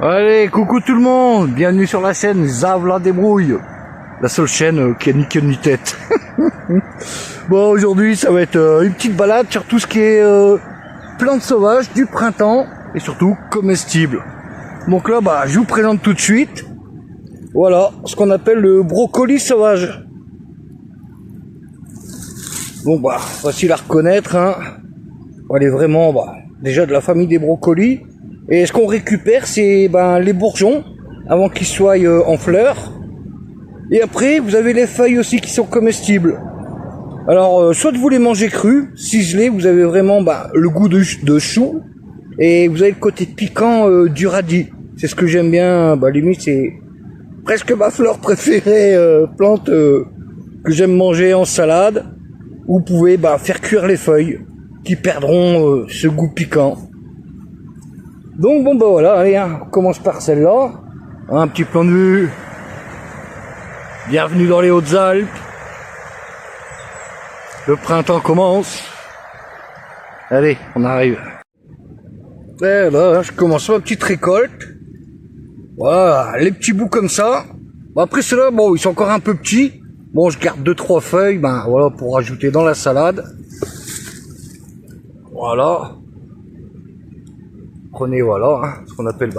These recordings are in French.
Allez, coucou tout le monde, bienvenue sur la chaîne Zav la débrouille, la seule chaîne qui a ni queue ni tête. Bon, aujourd'hui ça va être une petite balade sur tout ce qui est plantes sauvages du printemps et surtout comestibles. Donc là, je vous présente tout de suite, voilà, ce qu'on appelle le brocoli sauvage. Bon facile à reconnaître, hein. Elle est vraiment déjà de la famille des brocolis. Et ce qu'on récupère, c'est les bourgeons avant qu'ils soient en fleurs. Et après, vous avez les feuilles aussi qui sont comestibles. Alors, soit vous les mangez crus, ciselés, vous avez vraiment le goût de chou. Et vous avez le côté piquant du radis. C'est ce que j'aime bien. Limite, c'est presque ma fleur préférée, plante que j'aime manger en salade. Vous pouvez faire cuire les feuilles qui perdront ce goût piquant. Donc voilà, allez, on commence par celle-là. Un petit plan de vue. Bienvenue dans les Hautes-Alpes. Le printemps commence. Allez, on arrive. Et là, je commence ma petite récolte. Voilà, les petits bouts comme ça. Après ceux-là, ils sont encore un peu petits. Je garde 2-3 feuilles, voilà, pour rajouter dans la salade. Voilà. Prenez, voilà, ce qu'on appelle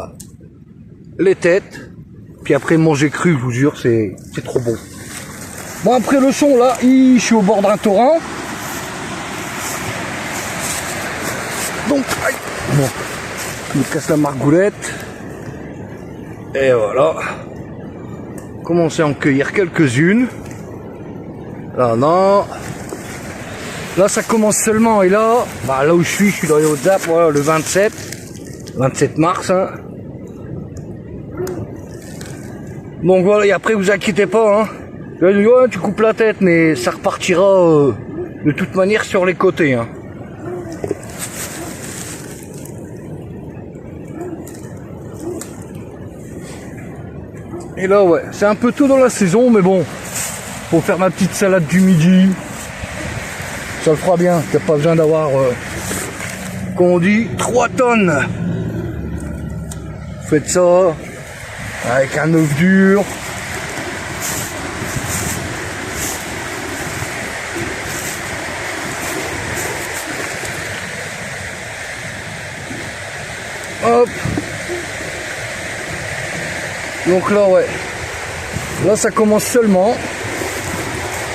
les têtes. Puis après, manger cru, je vous jure, c'est trop bon. Bon, après le son, là, je suis au bord d'un torrent. Donc, aïe, je me casse la margoulette. Et voilà. Commencer à en cueillir quelques-unes. Là, non. Là, ça commence seulement. Et là, là où je suis dans les Hautes-Alpes, voilà, le 27 mars. Hein. Donc voilà, et après, vous inquiétez pas. Hein. Ouais, tu coupes la tête, mais ça repartira de toute manière sur les côtés. Hein. Et là, ouais, c'est un peu tôt dans la saison, mais bon, pour faire ma petite salade du midi, ça le fera bien. Il n'y a pas besoin d'avoir, comme on dit, 3 tonnes. Faites ça avec un œuf dur. Hop. Donc là, ouais. Là, ça commence seulement.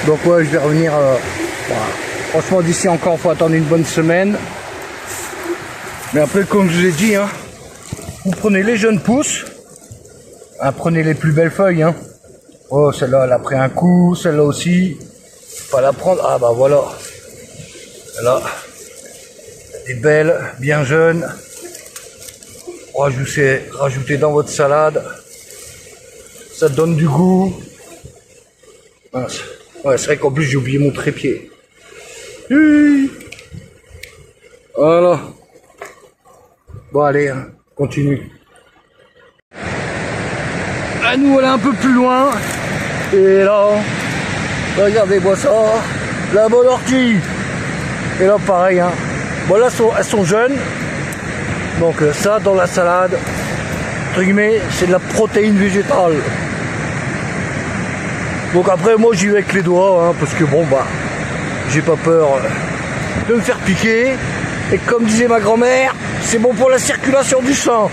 Donc ouais, je vais revenir. Franchement, d'ici encore, faut attendre une bonne semaine. Mais après, comme je vous ai dit, hein, vous prenez les jeunes pousses. Prenez les plus belles feuilles. Hein. Oh, celle-là, elle a pris un coup. Celle-là aussi. Faut pas la prendre. Ah voilà. Là, des belles, bien jeunes. Rajoutez dans votre salade. Ça donne du goût. Ouais, c'est vrai qu'en plus j'ai oublié mon trépied. Voilà. Bon allez, hein, continue. À nous, elle est un peu plus loin. Et là, regardez-moi ça. La bonne ortie. Et là pareil. Hein. Bon là, elles sont jeunes. Donc ça, dans la salade, entre guillemets, c'est de la protéine végétale. Donc après, moi j'y vais avec les doigts, hein, parce que j'ai pas peur de me faire piquer. Et comme disait ma grand-mère, c'est bon pour la circulation du sang.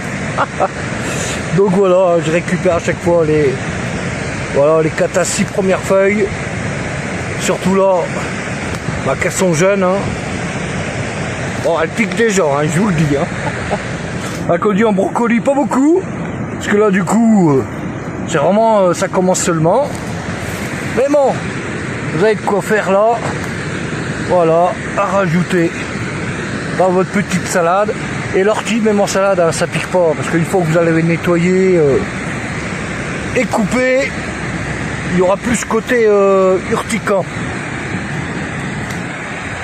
Donc voilà, je récupère à chaque fois les 4 à 6 premières feuilles. Surtout là, qu'elles sont jeunes. Hein. Bon, elles piquent déjà, hein, je vous le dis. Hein. Comme dit en brocoli, pas beaucoup. Parce que là, du coup, c'est vraiment, ça commence seulement. Mais bon, vous avez de quoi faire là. Voilà, à rajouter dans votre petite salade. Et l'ortie, même en salade, hein, ça pique pas. Parce qu'une fois que vous allez nettoyer et couper, il y aura plus ce côté urticant.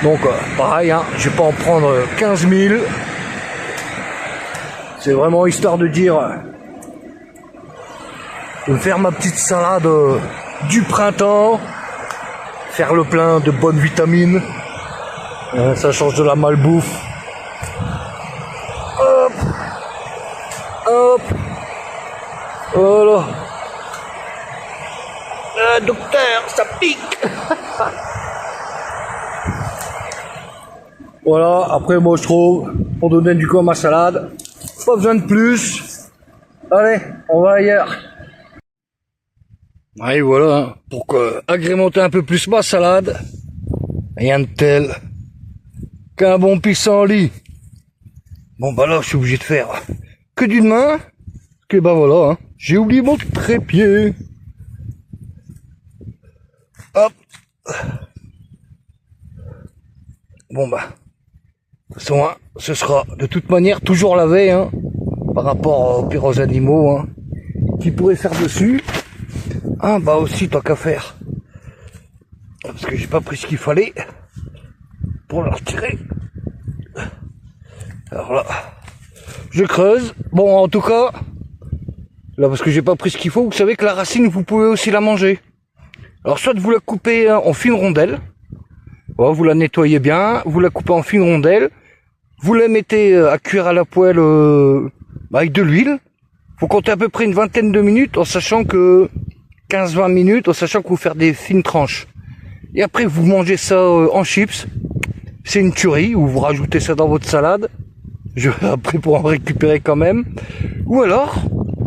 Donc pareil, hein, je vais pas en prendre 15 000. C'est vraiment histoire de dire, de faire ma petite salade du printemps, faire le plein de bonnes vitamines. Ça change de la malbouffe. Hop, hop. Voilà. Docteur, ça pique. Voilà, après moi je trouve, pour donner du goût à ma salade, pas besoin de plus. Allez, on va ailleurs. Et voilà, hein, pour agrémenter un peu plus ma salade, rien de tel qu'un bon pissenlit. Bon bah là je suis obligé de faire que d'une main, que bah voilà, hein, j'ai oublié mon trépied. Hop. Bon bah, de toute façon, hein, ce sera de toute manière toujours lavé, hein, par rapport aux pires animaux, hein, qui pourraient faire dessus. Ah bah aussi tant qu'à faire. Parce que j'ai pas pris ce qu'il fallait pour le retirer. Alors là, je creuse. Bon en tout cas, là parce que j'ai pas pris ce qu'il faut, vous savez que la racine vous pouvez aussi la manger. Alors soit vous la coupez en fines rondelles. Voilà, vous la nettoyez bien, vous la coupez en fines rondelles, vous la mettez à cuire à la poêle avec de l'huile. Faut compter à peu près une vingtaine de minutes en sachant que 15-20 minutes en sachant que vous faire des fines tranches. Et après vous mangez ça en chips. C'est une tuerie, ou vous rajoutez ça dans votre salade. Après pour en récupérer quand même. Ou alors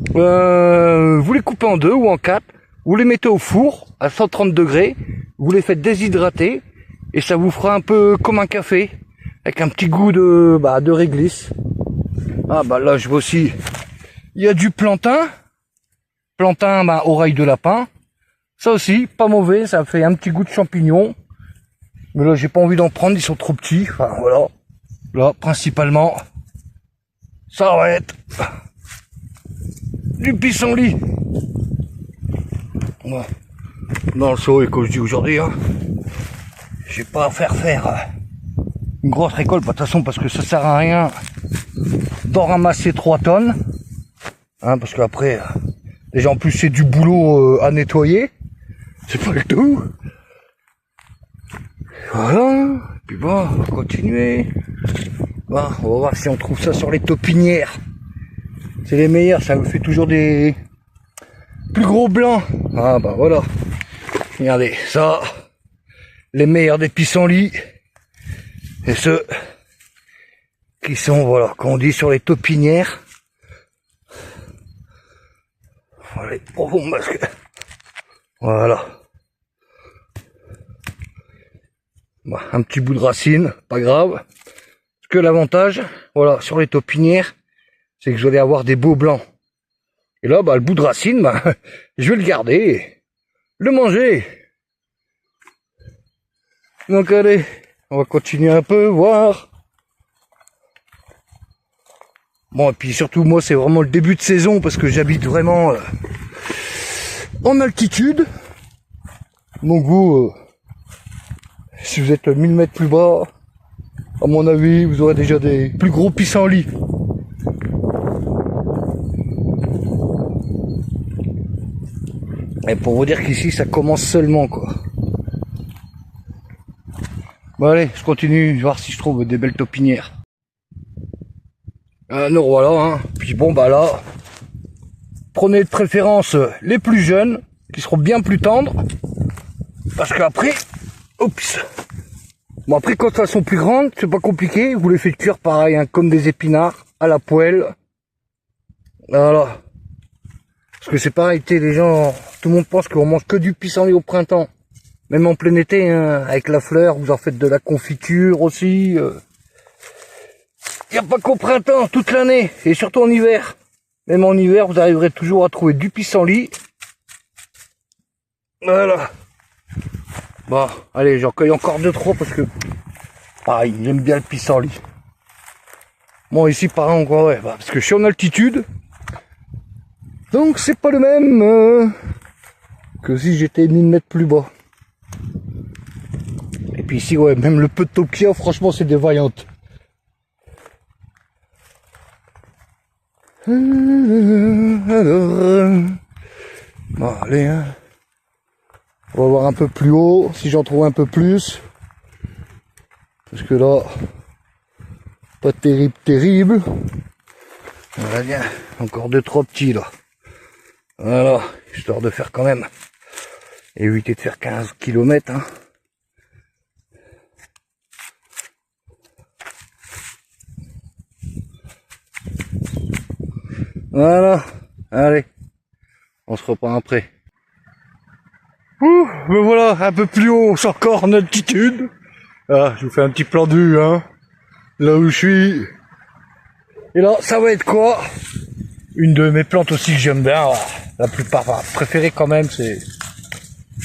vous les coupez en 2 ou en 4, vous les mettez au four à 130 degrés, vous les faites déshydrater et ça vous fera un peu comme un café avec un petit goût de réglisse. Ah bah là je vois aussi, il y a du plantain, oreille de lapin. Ça aussi, pas mauvais, ça fait un petit goût de champignon. Mais là j'ai pas envie d'en prendre, ils sont trop petits. Enfin voilà. Là principalement, ça va être du pissenlit. Ouais. Dans le seau, et comme je dis aujourd'hui, hein, j'ai pas à faire une grosse récolte, de toute façon, parce que ça sert à rien d'en ramasser 3 tonnes. Hein, parce qu'après, déjà en plus c'est du boulot à nettoyer. C'est pas le tout. Voilà. Puis bon, on va continuer. Bon, on va voir si on trouve ça sur les taupinières. C'est les meilleurs, ça me fait toujours des plus gros blancs. Ah bah voilà. Regardez, ça, les meilleurs des pissenlits. Et ceux qui sont, voilà, qu'on dit sur les taupinières. Voilà, profond parce que... Voilà. Bon, un petit bout de racine, pas grave. Parce que l'avantage, voilà, sur les taupinières, c'est que vous allez avoir des beaux blancs. Et là, bah, le bout de racine, bah, je vais le garder, le manger. Donc allez, on va continuer un peu, voir. Bon, et puis surtout, moi, c'est vraiment le début de saison, parce que j'habite vraiment en altitude. Donc vous, si vous êtes 1000 mètres plus bas, à mon avis, vous aurez déjà des plus gros pissenlits. Et pour vous dire qu'ici, ça commence seulement, quoi. Bon allez, je continue, voir si je trouve des belles taupinières. Nous voilà, hein. Puis bon, bah là, prenez de préférence les plus jeunes, qui seront bien plus tendres. Parce qu'après, oups. Bon après, quand elles sont plus grandes, c'est pas compliqué. Vous les faites cuire pareil, hein, comme des épinards, à la poêle. Voilà. Parce que c'est pareil, les gens, tout le monde pense qu'on mange que du pissenlit au printemps. Même en plein été, hein, avec la fleur, vous en faites de la confiture aussi. Il n'y a pas qu'au printemps, toute l'année, et surtout en hiver. Même en hiver, vous arriverez toujours à trouver du pissenlit. Voilà. Bon, allez, j'en cueille encore 2-3 parce que, pareil, j'aime bien le pissenlit. Bon, ici, pareil, encore, ouais, bah, parce que je suis en altitude. Donc, c'est pas le même que si j'étais 1000 mètres plus bas. Et puis ici, ouais, même le peu de taupe qu'il y a, franchement, c'est des vaillantes. Alors, bon, allez, hein. On va voir un peu plus haut, si j'en trouve un peu plus. Parce que là, pas terrible. Voilà, bien, encore 2-3 petits là. Voilà, histoire de faire quand même, éviter de faire 15 km. Hein. Voilà, allez, on se reprend après. Ouh, me voilà un peu plus haut, c'est encore en altitude. Ah, je vous fais un petit plan de vue, hein, là où je suis. Et là, ça va être quoi? Une de mes plantes aussi que j'aime bien, la plupart préférée quand même, c'est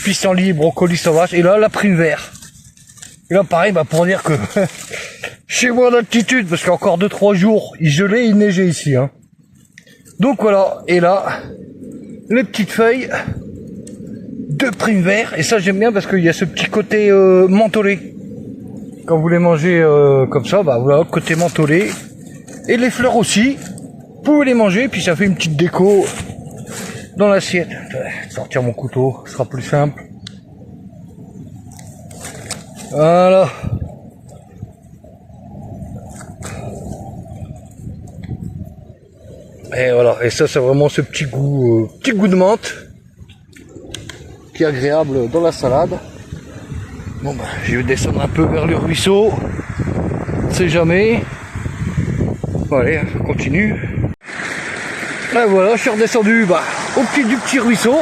pissenlit, brocoli sauvage. Et là, la prime vert. Et là, pareil, bah pour dire que chez moi en altitude, parce qu'encore 2-3 jours, il gelait, il neigeait ici. Hein. Donc voilà, et là, les petites feuilles de prime vert. Et ça, j'aime bien parce qu'il y a ce petit côté mentholé. Quand vous les mangez comme ça, bah voilà, côté mentholé. Et les fleurs aussi. Vous pouvez les manger, puis ça fait une petite déco dans l'assiette. Sortir mon couteau, ce sera plus simple. Voilà. Et voilà, et ça c'est vraiment ce petit goût de menthe qui est agréable dans la salade. Bon ben, je vais descendre un peu vers le ruisseau. On sait jamais. Bon, allez, je continue. Et voilà, je suis redescendu au pied du petit ruisseau.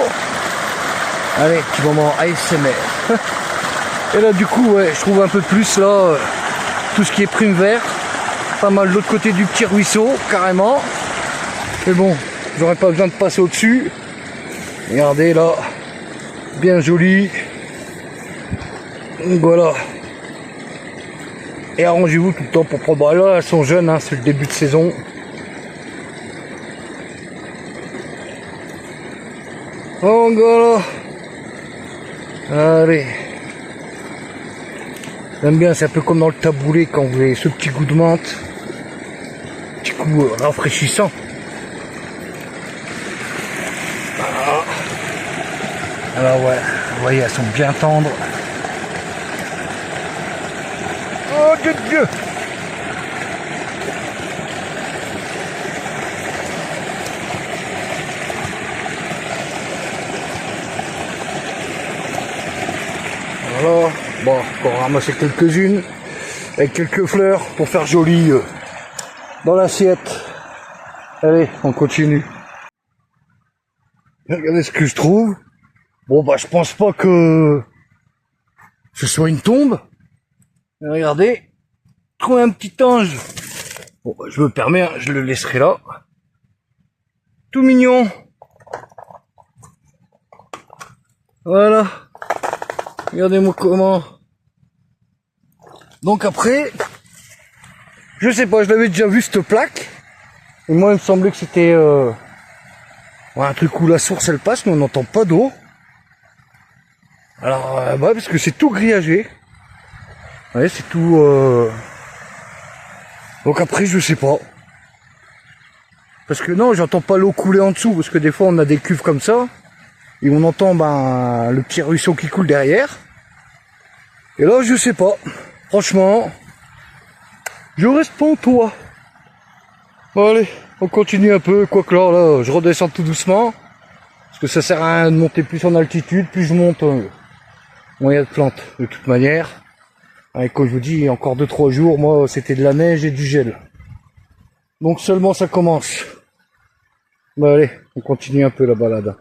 Allez, petit moment ASMR. Et là du coup, ouais, je trouve un peu plus là tout ce qui est prime vert. Pas mal de l'autre côté du petit ruisseau, carrément. Mais bon, j'aurais pas besoin de passer au-dessus. Regardez là, bien joli. Donc voilà. Et arrangez-vous tout le temps pour prendre. Bah là, elles sont jeunes, hein, c'est le début de saison. Donc voilà. Allez. J'aime bien, c'est un peu comme dans le taboulé quand vous avez ce petit goût de menthe. Petit goût rafraîchissant. Voilà. Alors ouais, vous voyez, elles sont bien tendres. Oh Dieu! Voilà, bon, encore ramasser quelques-unes avec quelques fleurs pour faire joli dans l'assiette. Allez, on continue. Regardez ce que je trouve. Bon bah je pense pas que ce soit une tombe. Mais regardez, trouve un petit ange. Bon bah, je me permets, hein, je le laisserai là. Tout mignon. Voilà. Regardez-moi comment. Donc après, je sais pas, je l'avais déjà vu cette plaque. Et moi il me semblait que c'était un truc où la source elle passe, mais on n'entend pas d'eau. Alors bah, parce que c'est tout grillagé. Vous voyez, c'est tout donc après je sais pas. Parce que non, j'entends pas l'eau couler en dessous, parce que des fois on a des cuves comme ça. Et on entend le petit ruisseau qui coule derrière. Et là je sais pas. Franchement, je reste pas en toit. Bon allez, on continue un peu. Quoique là, je redescends tout doucement. Parce que ça sert à rien de monter plus en altitude. Plus je monte, moins il y a de plantes. De toute manière. Et comme je vous dis, encore 2-3 jours, moi c'était de la neige et du gel. Donc seulement ça commence. Bon allez, on continue un peu la balade.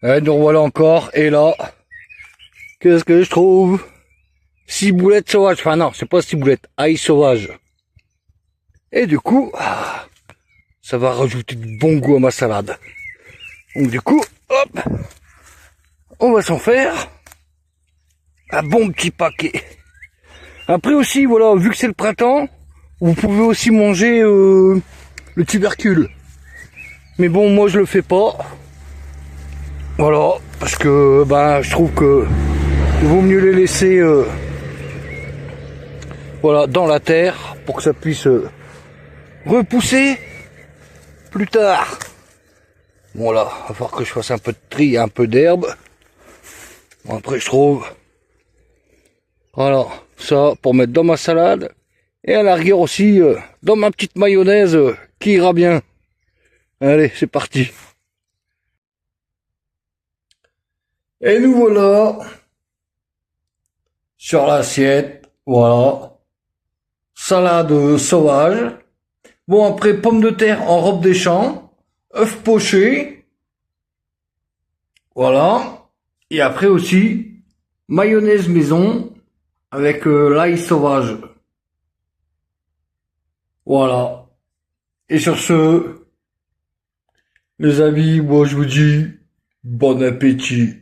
Et nous revoilà encore, et là, qu'est-ce que je trouve? Ciboulette sauvage, enfin non, c'est pas ciboulette, ail sauvage. Et du coup, ça va rajouter du bon goût à ma salade. Donc du coup, hop, on va s'en faire un bon petit paquet. Après aussi, voilà, vu que c'est le printemps, vous pouvez aussi manger le tubercule. Mais bon, moi je le fais pas. Voilà, parce que je trouve que il vaut mieux les laisser voilà, dans la terre pour que ça puisse repousser plus tard. Bon là, il va falloir que je fasse un peu de tri, un peu d'herbe. Bon, après je trouve. Voilà, ça pour mettre dans ma salade. Et à la rigueur aussi dans ma petite mayonnaise qui ira bien. Allez, c'est parti. Et nous voilà sur l'assiette, voilà. Salade sauvage. Bon, après, pommes de terre en robe des champs, œufs pochés, voilà. Et après aussi, mayonnaise maison avec l'ail sauvage. Voilà. Et sur ce, les amis, moi je vous dis bon appétit.